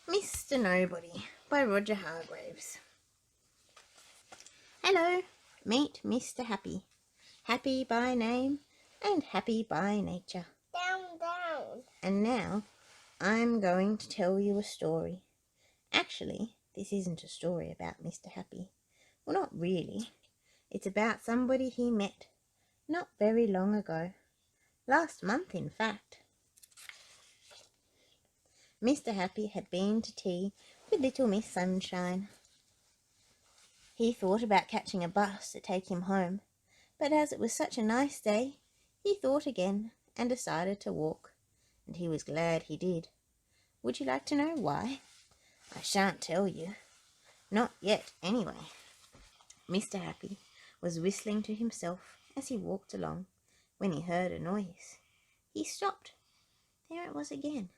Mr. Nobody by Roger Hargreaves. Hello, meet Mr. Happy. Happy by name and happy by nature. Down, down. And now I'm going to tell you a story. Actually, this isn't a story about Mr. Happy. Well, not really. It's about somebody he met not very long ago. Last month, in fact. Mr. Happy had been to tea with little Miss Sunshine. He thought about catching a bus to take him home, but as it was such a nice day, he thought again and decided to walk, and he was glad he did. Would you like to know why? I shan't tell you. Not yet, anyway. Mr. Happy was whistling to himself as he walked along when he heard a noise. He stopped. There it was again,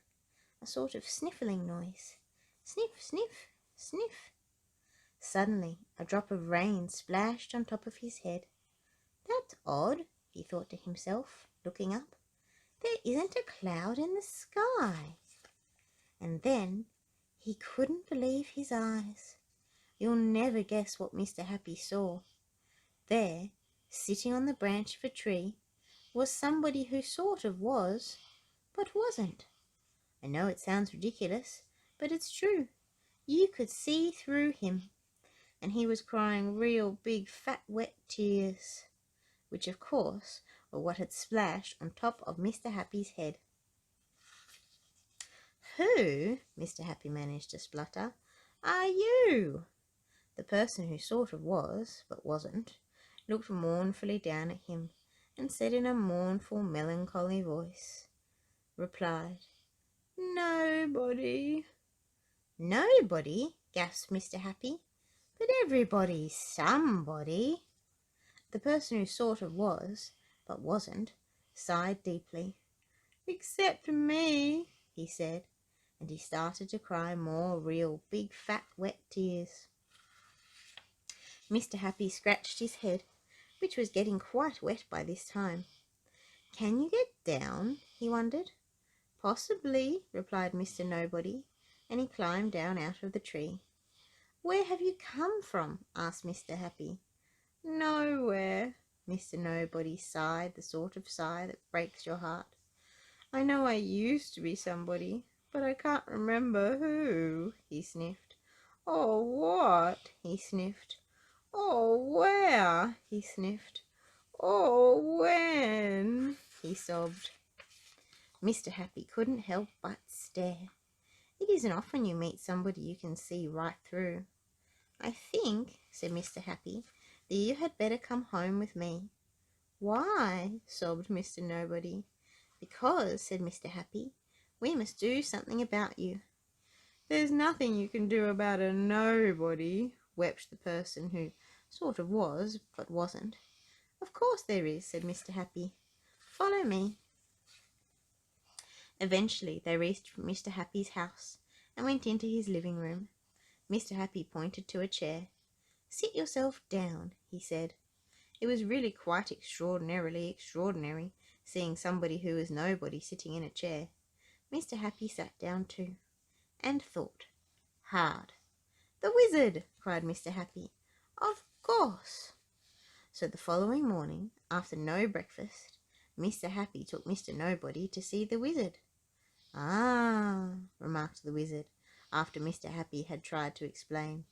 a sort of sniffling noise. Sniff, sniff, sniff. Suddenly, a drop of rain splashed on top of his head. That's odd, he thought to himself, looking up. There isn't a cloud in the sky. And then he couldn't believe his eyes. You'll never guess what Mr. Happy saw. There, sitting on the branch of a tree, was somebody who sort of was, but wasn't. I know it sounds ridiculous, but it's true. You could see through him. And he was crying real big fat wet tears, which of course were what had splashed on top of Mr. Happy's head. Who, Mr. Happy managed to splutter, are you? The person who sort of was, but wasn't, looked mournfully down at him and said in a mournful, melancholy voice, replied, Nobody. Nobody, gasped Mr. Happy. But everybody's somebody. The person who sort of was, but wasn't, sighed deeply. Except me, he said, and he started to cry more real big fat wet tears. Mr. Happy scratched his head, which was getting quite wet by this time. Can you get down? He wondered. Possibly, replied Mr. Nobody, and he climbed down out of the tree. Where have you come from? Asked Mr. Happy. Nowhere, Mr. Nobody sighed, the sort of sigh that breaks your heart. I know I used to be somebody, but I can't remember who, he sniffed. Or what, he sniffed. Or where, he sniffed. Or when, he sobbed. Mr. Happy couldn't help but stare. It isn't often you meet somebody you can see right through. I think, said Mr. Happy, that you had better come home with me. Why? Sobbed Mr. Nobody. Because, said Mr. Happy, we must do something about you. There's nothing you can do about a nobody, wept the person who sort of was, but wasn't. Of course there is, said Mr. Happy. Follow me. Eventually they reached Mr. Happy's house and went into his living room. Mr. Happy pointed to a chair. Sit yourself down, he said. It was really quite extraordinarily extraordinary seeing somebody who was nobody sitting in a chair. Mr. Happy sat down too, and thought. Hard. The wizard, cried Mr. Happy. Of course. So the following morning, after no breakfast, Mr. Happy took Mr. Nobody to see the wizard. Ah, remarked the wizard, after Mr. Happy had tried to explain.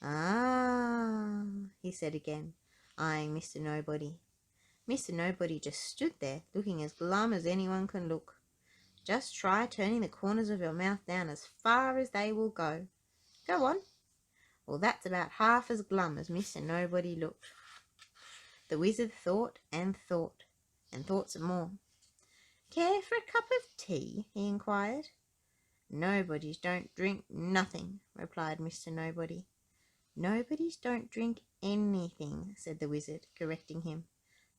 Ah, he said again, eyeing Mr. Nobody. Mr. Nobody just stood there, looking as glum as anyone can look. Just try turning the corners of your mouth down as far as they will go. Go on. Well, that's about half as glum as Mr. Nobody looked. The wizard thought and thought, and thought some more. Care for a cup of tea? He inquired. Nobodies don't drink nothing, replied Mr. Nobody. Nobodies don't drink anything, said the wizard, correcting him.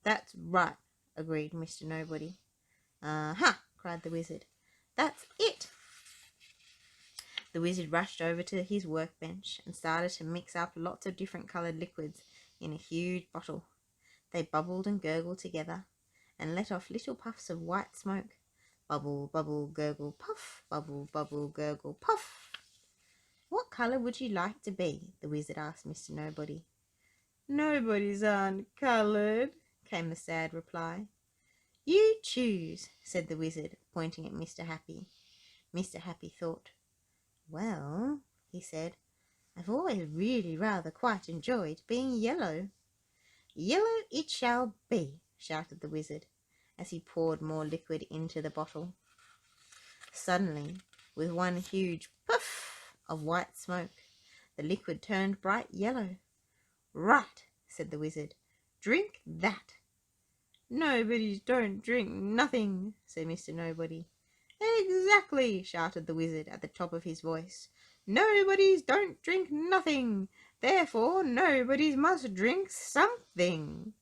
That's right, agreed Mr. Nobody. Aha, cried the wizard. That's it. The wizard rushed over to his workbench and started to mix up lots of different coloured liquids in a huge bottle. They bubbled and gurgled together and let off little puffs of white smoke. Bubble, bubble, gurgle, puff, bubble, bubble, gurgle, puff. "What colour would you like to be?" the wizard asked Mr. Nobody. "Nobody's aren't coloured," came the sad reply. "You choose," said the wizard, pointing at Mr. Happy. Mr. Happy thought. "Well," he said, "I've always really rather quite enjoyed being yellow." "Yellow it shall be," shouted the wizard, as he poured more liquid into the bottle. Suddenly, with one huge puff of white smoke, the liquid turned bright yellow. "Right," said the wizard, "drink that." "Nobody's don't drink nothing," said Mr. Nobody. "Exactly," shouted the wizard at the top of his voice. "Nobody's don't drink nothing. Therefore, nobody's must drink something."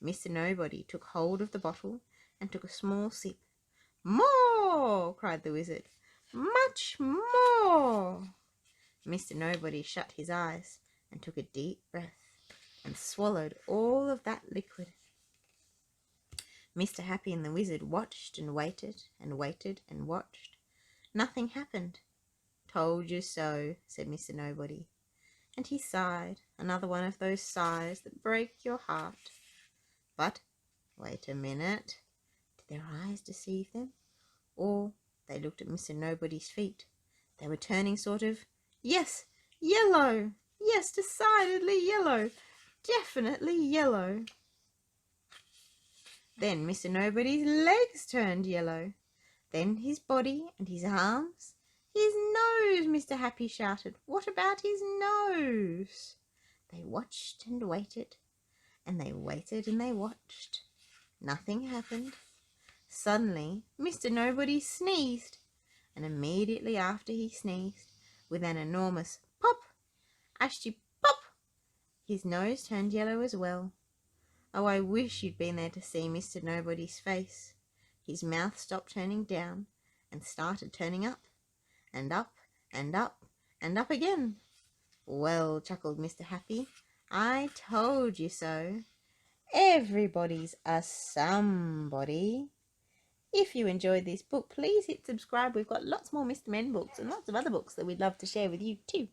Mr. Nobody took hold of the bottle and took a small sip. "More!" cried the wizard. "Much more!" Mr. Nobody shut his eyes and took a deep breath and swallowed all of that liquid. Mr. Happy and the wizard watched and waited and waited and watched. Nothing happened. "Told you so," said Mr. Nobody, and he sighed, another one of those sighs that break your heart. But wait a minute. Did their eyes deceive them? Or they looked at Mr. Nobody's feet. They were turning sort of, yes, yellow. Yes, decidedly yellow. Definitely yellow. Then Mr. Nobody's legs turned yellow. Then his body and his arms. "His nose!" Mr. Happy shouted. "What about his nose?" They watched and waited, and they waited and they watched. Nothing happened. Suddenly Mr. Nobody sneezed, and immediately after he sneezed, with an enormous pop, ashty pop, his nose turned yellow as well. Oh, I wish you'd been there to see Mr. Nobody's face. His mouth stopped turning down and started turning up, and up, and up, and up again. "Well," chuckled Mr. Happy, "I told you so. Everybody's a somebody." If you enjoyed this book, please hit subscribe. We've got lots more Mr. Men books and lots of other books that we'd love to share with you too.